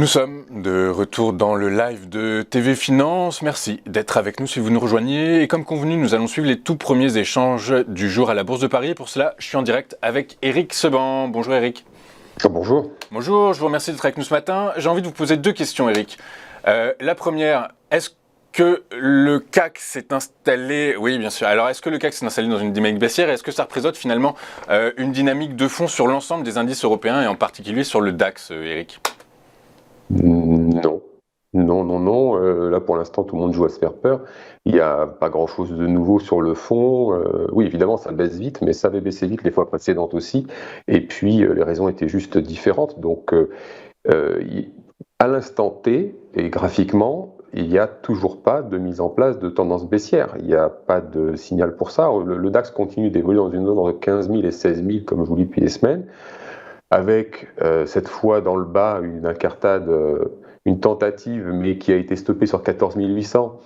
Nous sommes de retour dans le live de TV Finance. Merci d'être avec nous si vous nous rejoignez. Et comme convenu, nous allons suivre les tout premiers échanges du jour à la Bourse de Paris. Et pour cela, je suis en direct avec Eric Seban. Bonjour Eric. Bonjour. Bonjour, je vous remercie d'être avec nous ce matin. J'ai envie de vous poser deux questions Eric. La première, est-ce que le CAC s'est installé... Oui, bien sûr. Alors, est-ce que le CAC s'est installé dans une dynamique baissière et est-ce que ça représente finalement une dynamique de fond sur l'ensemble des indices européens et en particulier sur le DAX, Eric ? Non. Non. Là, pour l'instant, tout le monde joue à se faire peur. Il n'y a pas grand-chose de nouveau sur le fond. Oui, évidemment, ça baisse vite, mais ça avait baissé vite les fois précédentes aussi. Et puis, les raisons étaient juste différentes. Donc, à l'instant T, et graphiquement, il n'y a toujours pas de mise en place de tendance baissière. Il n'y a pas de signal pour ça. Le DAX continue d'évoluer dans une zone entre 15 000 et 16 000, comme je vous dis depuis des semaines, avec cette fois dans le bas une incartade, une tentative, mais qui a été stoppée sur 14 800.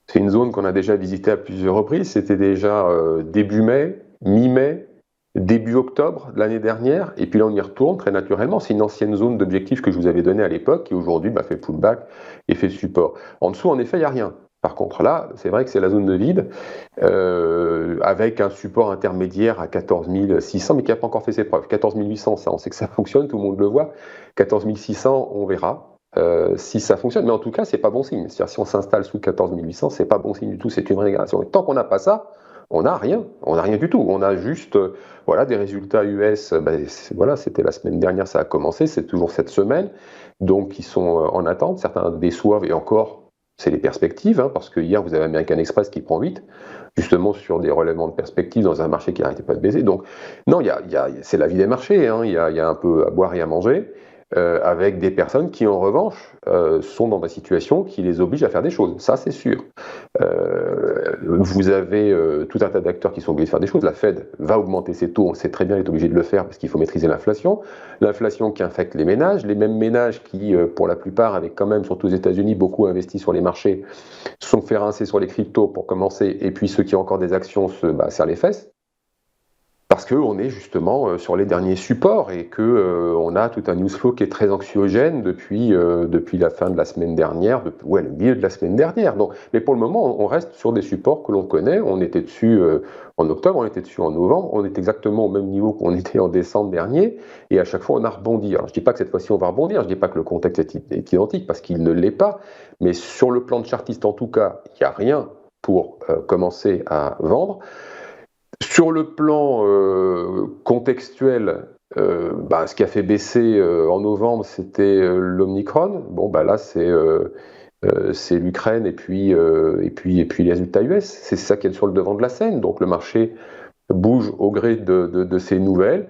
C'est une zone qu'on a déjà visitée à plusieurs reprises. C'était déjà début mai, mi-mai, début octobre de l'année dernière. Et puis là, on y retourne très naturellement. C'est une ancienne zone d'objectif que je vous avais donnée à l'époque, qui aujourd'hui fait pullback et fait support. En dessous, en effet, il n'y a rien. Par contre, là, c'est vrai que c'est la zone de vide, avec un support intermédiaire à 14 600, mais qui n'a pas encore fait ses preuves. 14 800, ça, on sait que ça fonctionne, tout le monde le voit. 14 600, on verra si ça fonctionne. Mais en tout cas, c'est pas bon signe. C'est-à-dire, si on s'installe sous 14 800, c'est pas bon signe du tout, c'est une régression. Et tant qu'on n'a pas ça, on n'a rien. On n'a rien du tout. On a juste des résultats US. C'était la semaine dernière, ça a commencé. C'est toujours cette semaine. Donc, ils sont en attente. Certains déçoivent et encore... C'est les perspectives, parce que hier, vous avez American Express qui prend 8, justement sur des relèvements de perspectives dans un marché qui n'arrêtait pas de baisser. Donc, non, c'est la vie des marchés, il y a un peu à boire et à manger, avec des personnes qui, en revanche, sont dans des situations qui les obligent à faire des choses. Ça, c'est sûr. Vous avez tout un tas d'acteurs qui sont obligés de faire des choses. La Fed va augmenter ses taux, on sait très bien, elle est obligée de le faire parce qu'il faut maîtriser l'inflation. L'inflation qui infecte les ménages, les mêmes ménages qui, pour la plupart, avec quand même, surtout aux États-Unis, beaucoup investi sur les marchés, se sont fait rincer sur les cryptos pour commencer, et puis ceux qui ont encore des actions se serrent les fesses. Parce qu'on est justement sur les derniers supports et qu'on a tout un news flow qui est très anxiogène depuis la fin de la semaine dernière, le milieu de la semaine dernière. Donc, mais pour le moment, on reste sur des supports que l'on connaît. On était dessus en octobre, on était dessus en novembre, on est exactement au même niveau qu'on était en décembre dernier, et à chaque fois on a rebondi. Alors je ne dis pas que cette fois-ci on va rebondir, je ne dis pas que le contexte est identique, parce qu'il ne l'est pas, mais sur le plan de chartiste en tout cas, il n'y a rien pour commencer à vendre. Sur le plan contextuel, ce qui a fait baisser en novembre, c'était l'Omicron. Là, c'est l'Ukraine et puis les résultats US. C'est ça qui est sur le devant de la scène. Donc le marché bouge au gré de ces nouvelles,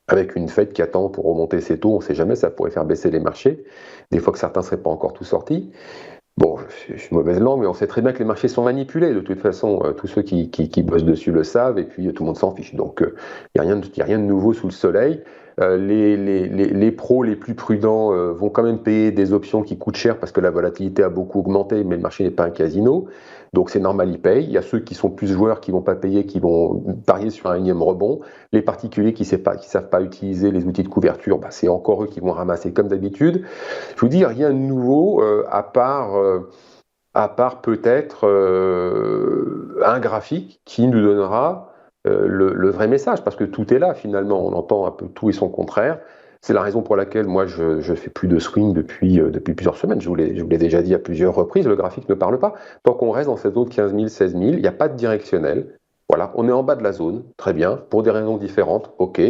avec une Fed qui attend pour remonter ses taux. On ne sait jamais, ça pourrait faire baisser les marchés. Des fois que certains ne seraient pas encore tout sortis. Bon, je suis mauvaise langue, mais on sait très bien que les marchés sont manipulés. De toute façon, tous ceux qui bossent dessus le savent, et puis tout le monde s'en fiche. Donc, il n'y a rien de nouveau sous le soleil. Les pros les plus prudents vont quand même payer des options qui coûtent cher parce que la volatilité a beaucoup augmenté, mais le marché n'est pas un casino. Donc, c'est normal, ils payent. Il y a ceux qui sont plus joueurs qui ne vont pas payer, qui vont parier sur un énième rebond. Les particuliers qui ne savent pas utiliser les outils de couverture, c'est encore eux qui vont ramasser comme d'habitude. Je vous dis, rien de nouveau, à part peut-être un graphique qui nous donnera le vrai message, parce que tout est là finalement, on entend un peu tout et son contraire. C'est la raison pour laquelle moi je fais plus de swing depuis plusieurs semaines, je vous l'ai déjà dit à plusieurs reprises, le graphique ne parle pas. Tant qu'on reste dans cette zone 15 000, 16 000, il n'y a pas de directionnel. Voilà, on est en bas de la zone, très bien, pour des raisons différentes, ok.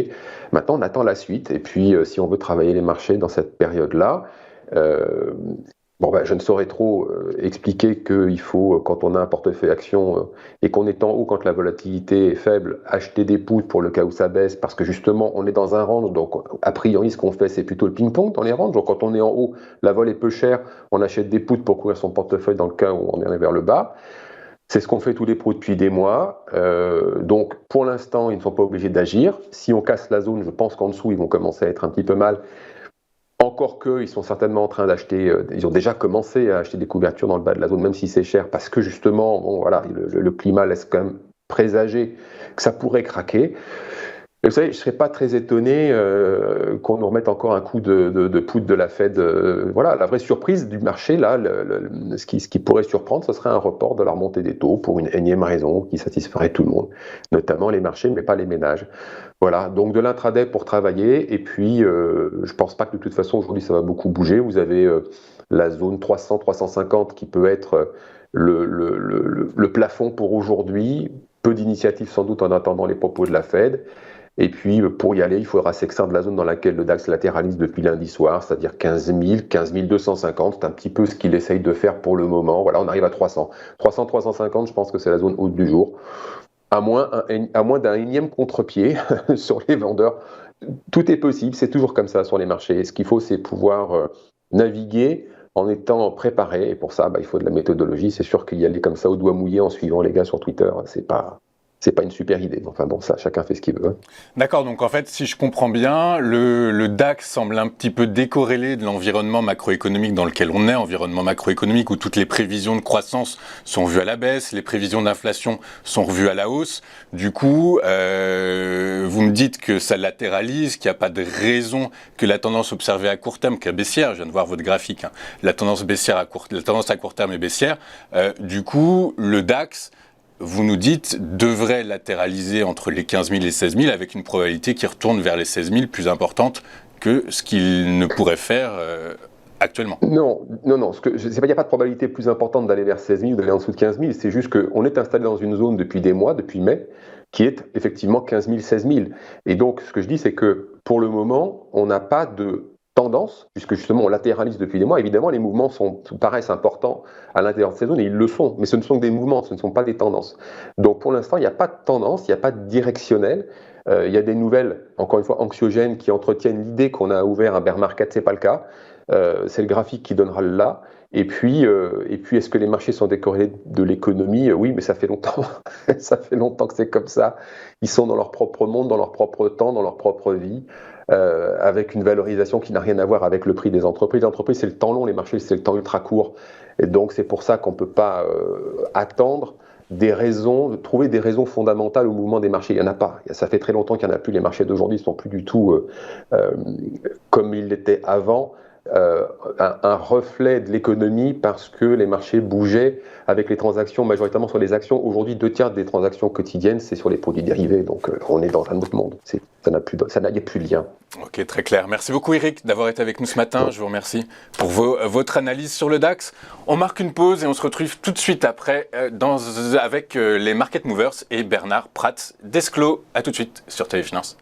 Maintenant on attend la suite, et puis si on veut travailler les marchés dans cette période-là, je ne saurais trop expliquer qu'il faut, quand on a un portefeuille action et qu'on est en haut quand la volatilité est faible, acheter des puts pour le cas où ça baisse, parce que justement, on est dans un range, donc a priori, ce qu'on fait, c'est plutôt le ping-pong dans les ranges. Donc quand on est en haut, la vol est peu chère, on achète des puts pour couvrir son portefeuille dans le cas où on est vers le bas. C'est ce qu'on fait tous les pros depuis des mois. Donc pour l'instant, ils ne sont pas obligés d'agir. Si on casse la zone, je pense qu'en dessous, ils vont commencer à être un petit peu mal. Encore qu'ils sont certainement en train d'acheter, ils ont déjà commencé à acheter des couvertures dans le bas de la zone, même si c'est cher, parce que justement, le climat laisse quand même présager que ça pourrait craquer. Et vous savez, je ne serais pas très étonné qu'on nous remette encore un coup de poudre de la Fed. Voilà, la vraie surprise du marché, là, ce qui pourrait surprendre, ce serait un report de la remontée des taux pour une énième raison qui satisferait tout le monde, notamment les marchés, mais pas les ménages. Voilà, donc de l'intraday pour travailler, et puis je ne pense pas que de toute façon, aujourd'hui, ça va beaucoup bouger. Vous avez la zone 300-350 qui peut être le plafond pour aujourd'hui. Peu d'initiatives sans doute en attendant les propos de la Fed. Et puis, pour y aller, il faudra s'extraire de la zone dans laquelle le DAX latéralise depuis lundi soir, c'est-à-dire 15 000, 15 250. C'est un petit peu ce qu'il essaye de faire pour le moment. Voilà, on arrive à 300. 300, 350, je pense que c'est la zone haute du jour. À moins d'un énième contre-pied sur les vendeurs. Tout est possible, c'est toujours comme ça sur les marchés. Ce qu'il faut, c'est pouvoir naviguer en étant préparé. Et pour ça, il faut de la méthodologie. C'est sûr qu'il y aller comme ça au doigt mouillé en suivant les gars sur Twitter, c'est pas une super idée. Enfin bon, ça, chacun fait ce qu'il veut. D'accord, donc en fait, si je comprends bien, le DAX semble un petit peu décorrélé de l'environnement macroéconomique dans lequel on est, environnement macroéconomique où toutes les prévisions de croissance sont revues à la baisse, les prévisions d'inflation sont revues à la hausse. Du coup, vous me dites que ça latéralise, qu'il n'y a pas de raison que la tendance observée à court terme, qui est baissière, je viens de voir votre graphique, hein, la tendance à court terme est baissière. Du coup, le DAX, vous nous dites, devrait latéraliser entre les 15 000 et 16 000 avec une probabilité qui retourne vers les 16 000 plus importante que ce qu'il ne pourrait faire actuellement. Non. Il n'y a pas de probabilité plus importante d'aller vers 16 000 ou d'aller en dessous de 15 000. C'est juste qu'on est installé dans une zone depuis des mois, depuis mai, qui est effectivement 15 000, 16 000. Et donc, ce que je dis, c'est que pour le moment, on n'a pas de tendance, puisque justement on latéralise depuis des mois. Évidemment, les mouvements paraissent importants à l'intérieur de ces zones, et ils le sont, mais ce ne sont que des mouvements, ce ne sont pas des tendances. Donc pour l'instant, il n'y a pas de tendance, il n'y a pas de directionnel. Il y a des nouvelles, encore une fois, anxiogènes qui entretiennent l'idée qu'on a ouvert un bear market, ce n'est pas le cas. C'est le graphique qui donnera le là. Et puis est-ce que les marchés sont décorrélés de l'économie? Oui, mais ça fait longtemps. Ça fait longtemps que c'est comme ça. Ils sont dans leur propre monde, dans leur propre temps, dans leur propre vie. Avec une valorisation qui n'a rien à voir avec le prix des entreprises. Les entreprises, c'est le temps long, les marchés, c'est le temps ultra court. Et donc, c'est pour ça qu'on ne peut pas attendre trouver des raisons fondamentales au mouvement des marchés. Il n'y en a pas. Ça fait très longtemps qu'il n'y en a plus. Les marchés d'aujourd'hui ne sont plus du tout comme ils l'étaient avant. Un reflet de l'économie parce que les marchés bougeaient avec les transactions majoritairement sur les actions. Aujourd'hui, 2/3 des transactions quotidiennes, c'est sur les produits dérivés. Donc, on est dans un autre monde. Ça n'y a plus de lien. Ok, très clair. Merci beaucoup Eric d'avoir été avec nous ce matin. Je vous remercie pour votre analyse sur le DAX. On marque une pause et on se retrouve tout de suite après avec les Market Movers et Bernard Pratt d'Esclos. À tout de suite sur Téléfinance.